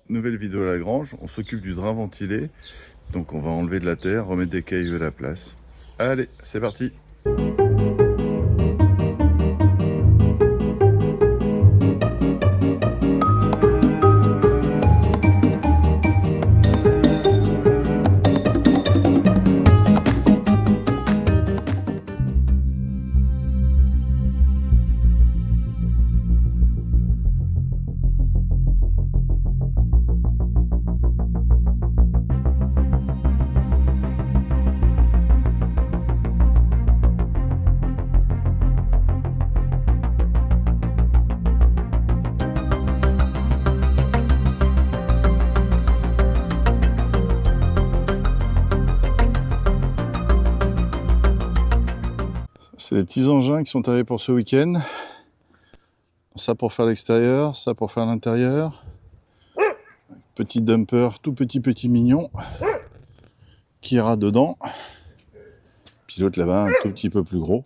nouvelle vidéo à la grange. On s'occupe du drain ventilé. Donc on va enlever de la terre, remettre des cailloux à la place. Allez, c'est parti! C'est les petits engins qui sont arrivés pour ce week-end. Ça pour faire l'extérieur, ça pour faire l'intérieur. Petit dumper, tout petit mignon, qui ira dedans. Puis l'autre là-bas, un tout petit peu plus gros,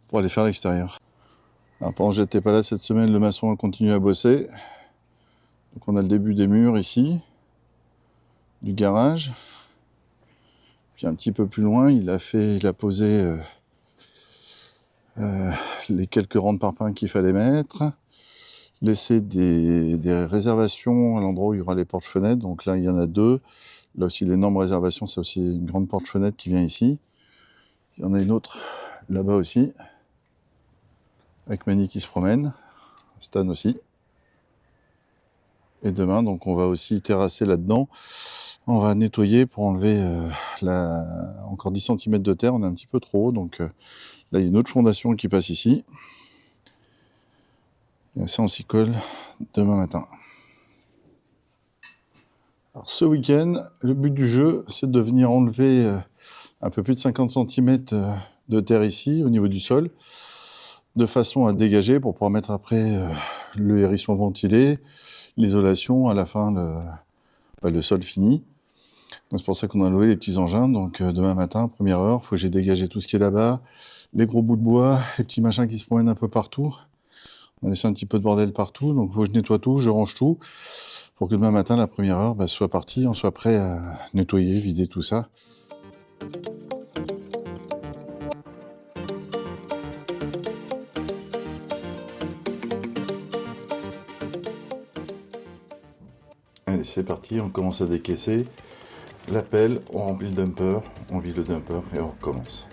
pour aller faire l'extérieur. Alors pendant que j'étais pas là cette semaine, le maçon a continué à bosser. Donc on a le début des murs ici, du garage. Puis un petit peu plus loin, il a posé les quelques rangs de parpaings qu'il fallait mettre, laisser des réservations à l'endroit où il y aura les portes-fenêtres. Donc là, il y en a 2. Là aussi, l'énorme réservation, c'est aussi une grande porte-fenêtre qui vient ici. Il y en a une autre là-bas aussi, avec Manny qui se promène, Stan aussi. Et demain, donc, on va aussi terrasser là-dedans. On va nettoyer pour enlever encore 10 cm de terre. On est un petit peu trop haut, donc là, il y a une autre fondation qui passe ici. Et ça, on s'y colle demain matin. Alors, ce week-end, le but du jeu, c'est de venir enlever un peu plus de 50 cm de terre ici, au niveau du sol, de façon à dégager pour pouvoir mettre après le hérisson ventilé, l'isolation, à la fin, le sol fini. Donc, c'est pour ça qu'on a loué les petits engins. Donc, demain matin, première heure, il faut que j'ai dégagé tout ce qui est là-bas, les gros bouts de bois, les petits machins qui se promènent un peu partout. On a laissé un petit peu de bordel partout, donc il faut que je nettoie tout, je range tout, pour que demain matin, la première heure, soit parti, on soit prêt à nettoyer, vider tout ça. Allez, c'est parti, on commence à décaisser. La pelle, on remplit le dumper, on vide le dumper et on recommence.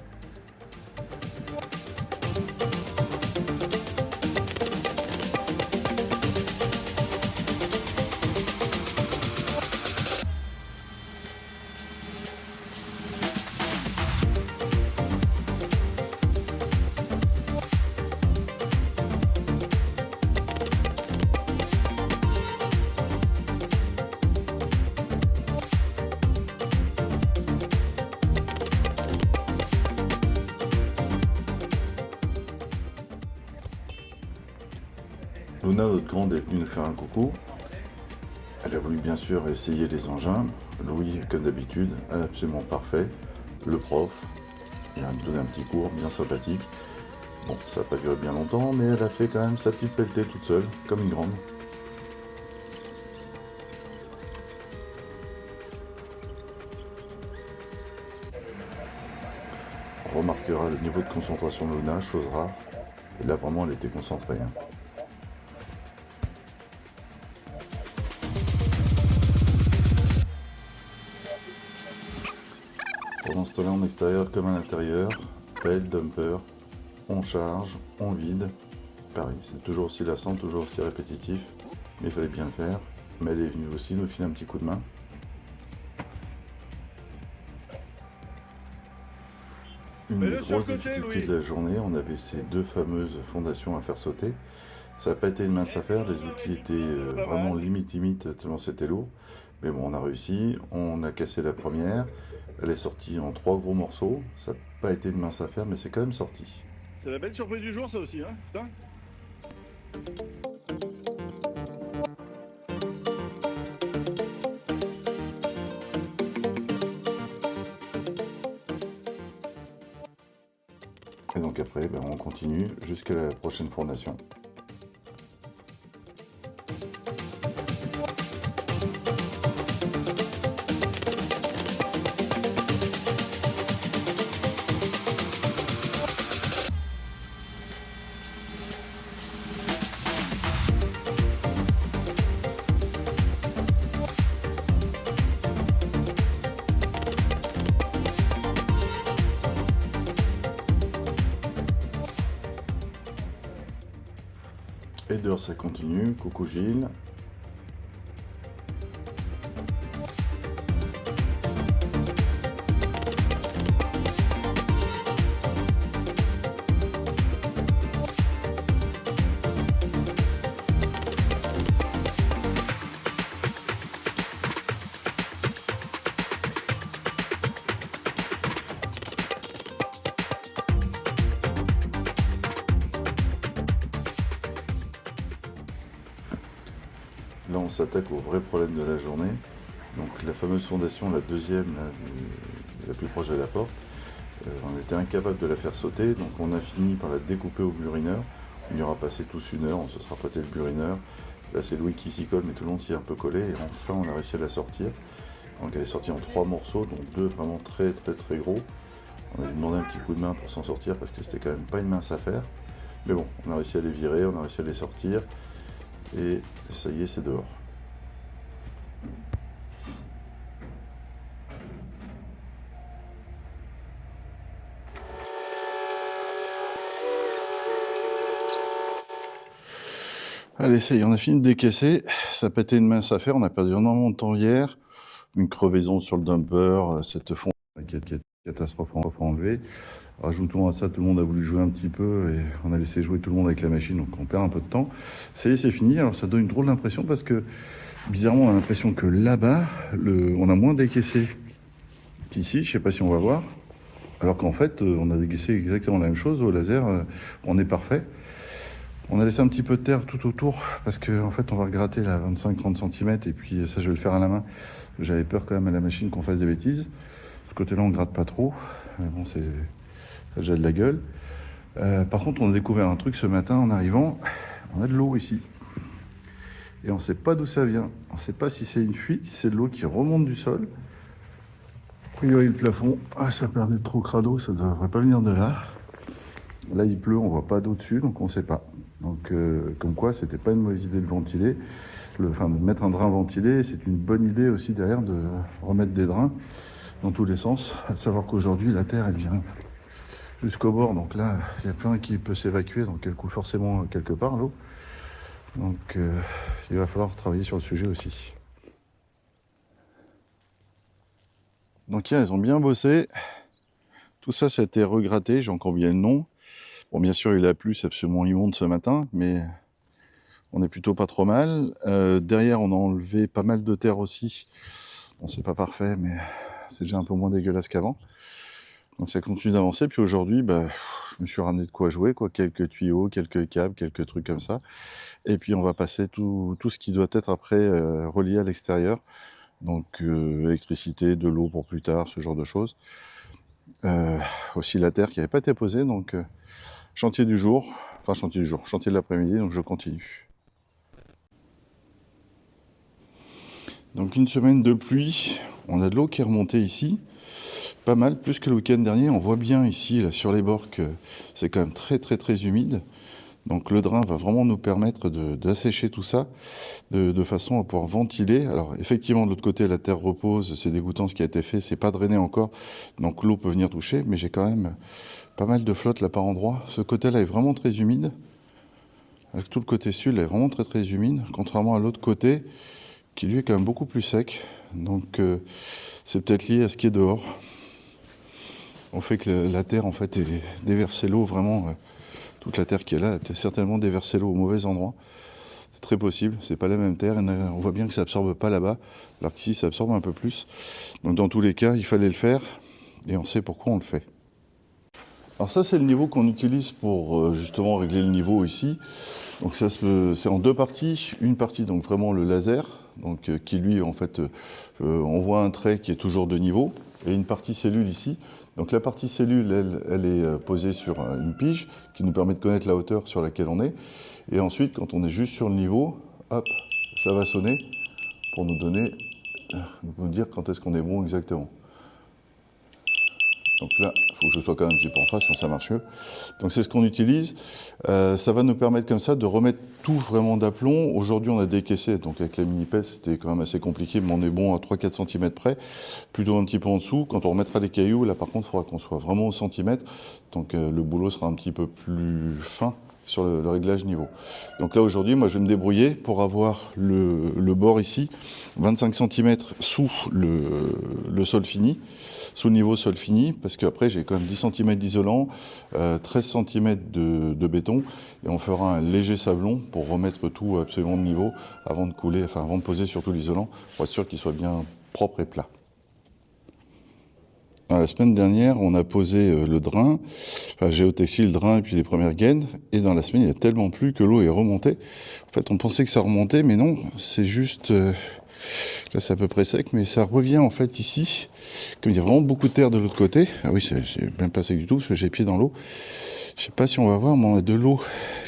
Luna, notre grande, est venue nous faire un coucou. Elle a voulu bien sûr essayer les engins. Louis, comme d'habitude, absolument parfait. Le prof, il a donné un petit cours bien sympathique. Bon, ça n'a pas duré bien longtemps, mais elle a fait quand même sa petite pelletée toute seule, comme une grande. On remarquera le niveau de concentration de Luna, chose rare. Et là, vraiment, elle était concentrée. Pendant ce temps-là, en extérieur comme à l'intérieur, pelle, dumper, on charge, on vide. Pareil, c'est toujours aussi lassant, toujours aussi répétitif, mais il fallait bien le faire. Mais elle est venue aussi nous filer un petit coup de main. Une des grosses difficultés de la journée, on avait ces 2 fameuses fondations à faire sauter. Ça n'a pas été une mince affaire, les outils étaient vraiment limite, tellement c'était lourd. Mais bon, on a réussi, on a cassé la première. Elle est sortie en 3 gros morceaux. Ça n'a pas été une mince affaire, mais c'est quand même sorti. C'est la belle surprise du jour, ça aussi, hein, putain. Et donc après, on continue jusqu'à la prochaine fondation. Et dehors ça continue, coucou Gilles. Là, on s'attaque au vrai problème de la journée. Donc la fameuse fondation, la deuxième, là, la plus proche de la porte, on était incapable de la faire sauter, donc on a fini par la découper au burineur. On y aura passé tous une heure, on se sera prêté le burineur. Là c'est Louis qui s'y colle, mais tout le monde s'y est un peu collé, et enfin on a réussi à la sortir. Donc elle est sortie en 3 morceaux, dont 2 vraiment très gros. On a dû demander un petit coup de main pour s'en sortir, parce que c'était quand même pas une mince affaire. Mais bon, on a réussi à les virer, on a réussi à les sortir, et ça y est, c'est dehors. Allez, ça y est, on a fini de décaisser. Ça a pas été une mince affaire, on a perdu énormément de temps hier. Une crevaison sur le dumper, cette fonte, catastrophe à enlever. Rajoutons à ça, tout le monde a voulu jouer un petit peu et on a laissé jouer tout le monde avec la machine, donc on perd un peu de temps. Ça y est, c'est fini. Alors ça donne une drôle d'impression parce que, bizarrement, on a l'impression que là-bas, on a moins décaissé qu'ici. Je sais pas si on va voir. Alors qu'en fait, on a décaissé exactement la même chose. Au laser, on est parfait. On a laissé un petit peu de terre tout autour parce qu'en fait on va regratter là 25-30 cm et puis ça je vais le faire à la main. J'avais peur quand même à la machine qu'on fasse des bêtises. Ce côté-là on gratte pas trop. Bon, ça j'ai de la gueule. Par contre on a découvert un truc ce matin en arrivant. On a de l'eau ici. Et on ne sait pas d'où ça vient. On ne sait pas si c'est une fuite, si c'est de l'eau qui remonte du sol. A priori le plafond, ça perdait trop crado, ça ne devrait pas venir de là. Là il pleut, on voit pas d'eau dessus, donc on ne sait pas. Donc comme quoi c'était pas une mauvaise idée de ventiler, de mettre un drain ventilé, c'est une bonne idée aussi derrière de remettre des drains dans tous les sens, à savoir qu'aujourd'hui la terre elle vient jusqu'au bord, donc là il y a plein qui peut s'évacuer, donc elle coule forcément quelque part l'eau. Donc il va falloir travailler sur le sujet aussi. Donc ils ont bien bossé, tout ça ça a été regratté, j'ai encore oublié le nom. Bon, bien sûr, il a plu, c'est absolument immonde ce matin, mais on est plutôt pas trop mal. Derrière, on a enlevé pas mal de terre aussi. Bon, c'est pas parfait, mais c'est déjà un peu moins dégueulasse qu'avant. Donc ça continue d'avancer. Puis aujourd'hui, je me suis ramené de quoi jouer, quoi. Quelques tuyaux, quelques câbles, quelques trucs comme ça. Et puis on va passer tout ce qui doit être après relié à l'extérieur. Donc électricité, de l'eau pour plus tard, ce genre de choses. Aussi la terre qui n'avait pas été posée, donc... chantier du jour, chantier de l'après-midi, donc je continue. Donc une semaine de pluie, on a de l'eau qui est remontée ici, pas mal, plus que le week-end dernier. On voit bien ici, là, sur les bords, que c'est quand même très humide. Donc le drain va vraiment nous permettre d'assécher tout ça, de façon à pouvoir ventiler. Alors effectivement, de l'autre côté, la terre repose, c'est dégoûtant ce qui a été fait, c'est pas drainé encore, donc l'eau peut venir toucher, mais j'ai quand même pas mal de flotte là par endroit. Ce côté-là est vraiment très humide. Avec tout le côté sud, est vraiment très humide, contrairement à l'autre côté, qui lui est quand même beaucoup plus sec. Donc c'est peut-être lié à ce qui est dehors. On fait que la terre en fait est déversée l'eau vraiment. Toute la terre qui est là a certainement déversé l'eau au mauvais endroit. C'est très possible, c'est pas la même terre. On voit bien que ça absorbe pas là-bas, alors qu'ici ça absorbe un peu plus. Donc dans tous les cas, il fallait le faire, et on sait pourquoi on le fait. Alors ça, c'est le niveau qu'on utilise pour justement régler le niveau ici. Donc ça, c'est en 2 parties. Une partie, donc vraiment le laser, donc qui lui, en fait, envoie un trait qui est toujours de niveau, et une partie cellule ici. Donc la partie cellule, elle est posée sur une pige qui nous permet de connaître la hauteur sur laquelle on est. Et ensuite, quand on est juste sur le niveau, hop, ça va sonner pour nous dire quand est-ce qu'on est bon exactement. Donc là, il faut que je sois quand même un petit peu en face, ça marche mieux. Donc c'est ce qu'on utilise. Ça va nous permettre comme ça de remettre tout vraiment d'aplomb. Aujourd'hui, on a décaissé, donc avec la mini-pèse, c'était quand même assez compliqué, mais on est bon à 3-4 cm près, plutôt un petit peu en dessous. Quand on remettra les cailloux, là par contre, il faudra qu'on soit vraiment au centimètre. Donc le boulot sera un petit peu plus fin sur le réglage niveau. Donc là aujourd'hui, moi je vais me débrouiller pour avoir le bord ici, 25 cm sous le sol fini, sous le niveau sol fini, parce qu'après j'ai quand même 10 cm d'isolant, 13 cm de béton, et on fera un léger sablon pour remettre tout absolument de niveau avant de couler, enfin avant de poser surtout l'isolant, pour être sûr qu'il soit bien propre et plat. La semaine dernière, on a posé le drain, enfin géotextile, le drain et puis les premières gaines. Et dans la semaine, il y a tellement plu que l'eau est remontée. En fait, on pensait que ça remontait, mais non, c'est juste... là, c'est à peu près sec, mais ça revient en fait ici. Comme il y a vraiment beaucoup de terre de l'autre côté. Ah oui, c'est même pas sec du tout, parce que j'ai les pieds dans l'eau. Je sais pas si on va voir, mais on a de l'eau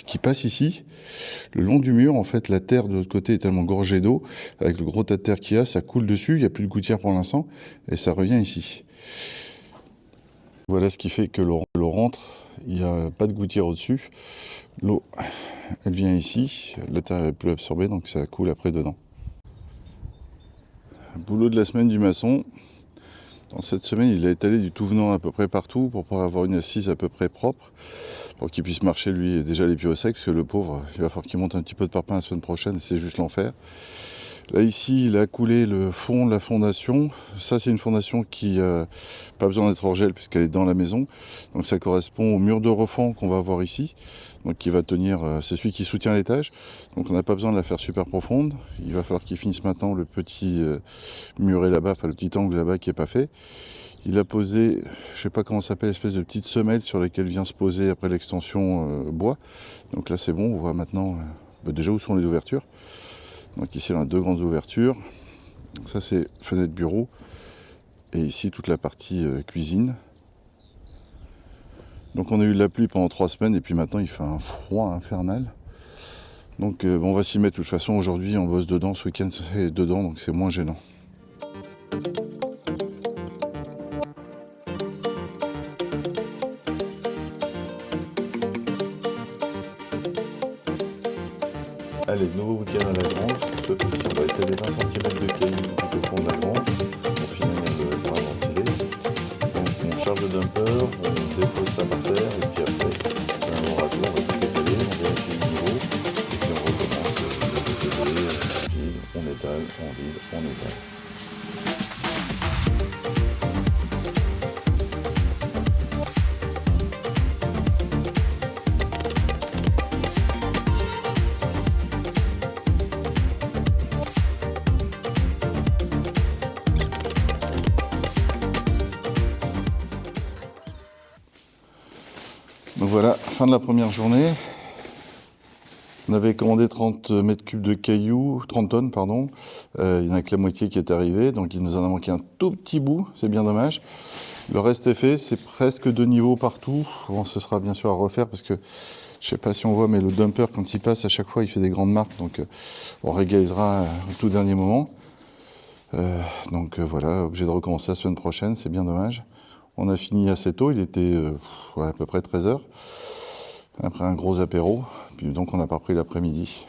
qui passe ici. Le long du mur, en fait, la terre de l'autre côté est tellement gorgée d'eau. Avec le gros tas de terre qu'il y a, ça coule dessus. Il n'y a plus de gouttière pour l'instant. Et ça revient ici. Voilà ce qui fait que l'eau rentre, il n'y a pas de gouttière au-dessus. L'eau, elle vient ici, la terre est plus absorbée, donc ça coule après dedans. Boulot de la semaine du maçon. Dans cette semaine, il a étalé du tout venant à peu près partout pour pouvoir avoir une assise à peu près propre, pour qu'il puisse marcher lui déjà les pieds au sec, parce que le pauvre, il va falloir qu'il monte un petit peu de parpaing la semaine prochaine, c'est juste l'enfer. Là ici, il a coulé le fond de la fondation. Ça, c'est une fondation qui n'a pas besoin d'être hors gel puisqu'elle est dans la maison. Donc ça correspond au mur de refend qu'on va avoir ici. Donc qui va tenir, c'est celui qui soutient l'étage. Donc on n'a pas besoin de la faire super profonde. Il va falloir qu'il finisse maintenant le petit muret là-bas, enfin le petit angle là-bas qui n'est pas fait. Il a posé, je ne sais pas comment ça s'appelle, espèce de petite semelle sur laquelle vient se poser après l'extension bois. Donc là c'est bon, on voit maintenant déjà où sont les ouvertures. Donc ici on a deux grandes ouvertures, ça c'est fenêtre bureau, et ici toute la partie cuisine. Donc on a eu de la pluie pendant 3 semaines, et puis maintenant il fait un froid infernal. Donc on va s'y mettre de toute façon, aujourd'hui on bosse dedans, ce week-end c'est dedans, donc c'est moins gênant. Allez, nouveau week-end à la grange. Ce coup-ci, on va étaler 20 cm de cailloux tout au fond de la grange pour finir le drain ventilé. Donc on charge le dumper, on dépose ça par terre et puis après, on aura tout, on va tout étaler, on vérifie le niveau et puis on recommence le déposer, on étale, on vide, on étale. Donc voilà, fin de la première journée. On avait commandé 30 mètres cubes de cailloux, 30 tonnes, pardon. Il n'y en a que la moitié qui est arrivée, donc il nous en a manqué un tout petit bout, c'est bien dommage. Le reste est fait, c'est presque de niveau partout. Bon, ce sera bien sûr à refaire parce que je ne sais pas si on voit, mais le dumper, quand il passe, à chaque fois, il fait des grandes marques, donc on régalisera au tout dernier moment. Donc voilà, obligé de recommencer la semaine prochaine, c'est bien dommage. On a fini assez tôt, il était à peu près 13h, après un gros apéro, puis donc on n'a pas pris l'après-midi.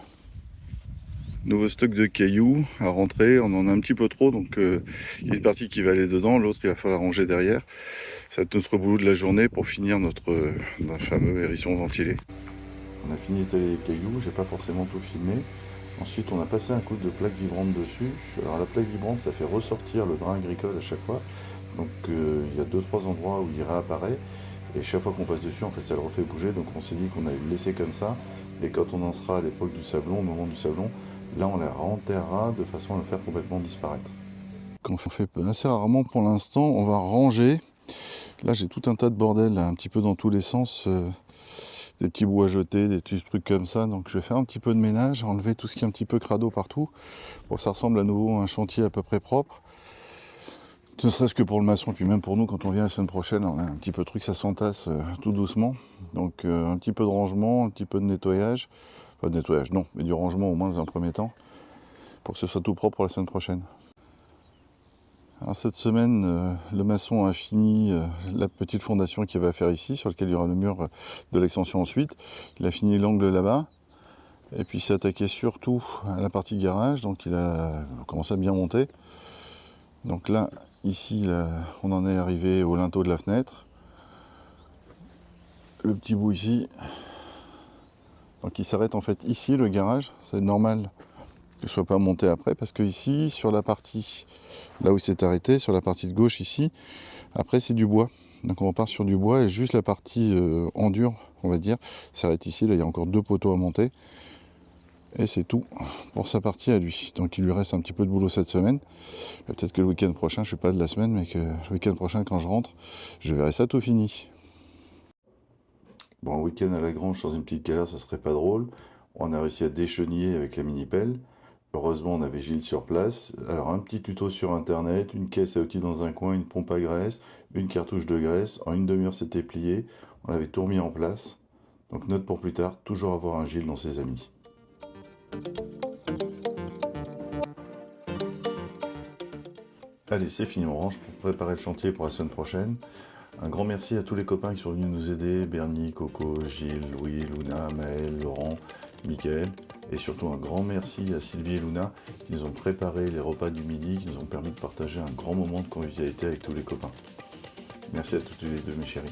Nouveau stock de cailloux à rentrer, on en a un petit peu trop, donc il y a une partie qui va aller dedans, l'autre il va falloir ranger derrière. Ça va être notre boulot de la journée pour finir notre fameux hérisson ventilé. On a fini d'étaler les cailloux, j'ai pas forcément tout filmé. Ensuite on a passé un coup de plaque vibrante dessus. Alors la plaque vibrante ça fait ressortir le drain agricole à chaque fois. Donc il y a 2-3 endroits où il réapparaît. Et chaque fois qu'on passe dessus, en fait, ça le refait bouger. Donc on s'est dit qu'on allait le laisser comme ça. Et quand on en sera à l'époque du sablon, au moment du sablon, là on la renterrera de façon à le faire complètement disparaître. Qu'on fait assez rarement pour l'instant, on va ranger. Là j'ai tout un tas de bordel, là, un petit peu dans tous les sens. Des petits bouts à jeter, des petits trucs comme ça. Donc je vais faire un petit peu de ménage, enlever tout ce qui est un petit peu crado partout. Bon, ça ressemble à nouveau à un chantier à peu près propre. Ne serait-ce que pour le maçon, et puis même pour nous, quand on vient la semaine prochaine, on a un petit peu de trucs, ça s'entasse tout doucement. Donc un petit peu de rangement, un petit peu de nettoyage. Enfin de nettoyage, non, mais du rangement au moins dans un premier temps, pour que ce soit tout propre pour la semaine prochaine. Alors cette semaine, le maçon a fini la petite fondation qu'il va faire ici, sur laquelle il y aura le mur de l'extension ensuite. Il a fini l'angle là-bas. Et puis il s'est attaqué surtout à la partie garage, donc il a commencé à bien monter. Donc là, ici, là, on en est arrivé au linteau de la fenêtre. Le petit bout ici. Donc il s'arrête en fait ici, le garage. C'est normal que ne soit pas monté après, parce que ici, sur la partie, là où il s'est arrêté, sur la partie de gauche ici, après c'est du bois. Donc on repart sur du bois et juste la partie en dur, on va dire, s'arrête ici. Là il y a encore 2 poteaux à monter. Et c'est tout pour sa partie à lui. Donc il lui reste un petit peu de boulot cette semaine. Peut-être que le week-end prochain, je ne suis pas de la semaine, mais que le week-end prochain quand je rentre, je verrai ça tout fini. Bon, un week-end à la grange sans une petite galère, ce serait pas drôle. On a réussi à décheniller avec la mini-pelle. Heureusement, on avait Gilles sur place. Alors, un petit tuto sur internet, une caisse à outils dans un coin, une pompe à graisse, une cartouche de graisse. En une demi-heure, c'était plié. On avait tout remis en place. Donc, note pour plus tard, toujours avoir un Gilles dans ses amis. Allez, c'est fini, on range pour préparer le chantier pour la semaine prochaine. Un grand merci à tous les copains qui sont venus nous aider, Bernie, Coco, Gilles, Louis, Luna, Maël, Laurent, Mickaël, et surtout un grand merci à Sylvie et Luna qui nous ont préparé les repas du midi, qui nous ont permis de partager un grand moment de convivialité avec tous les copains. Merci à toutes les deux mes chéris.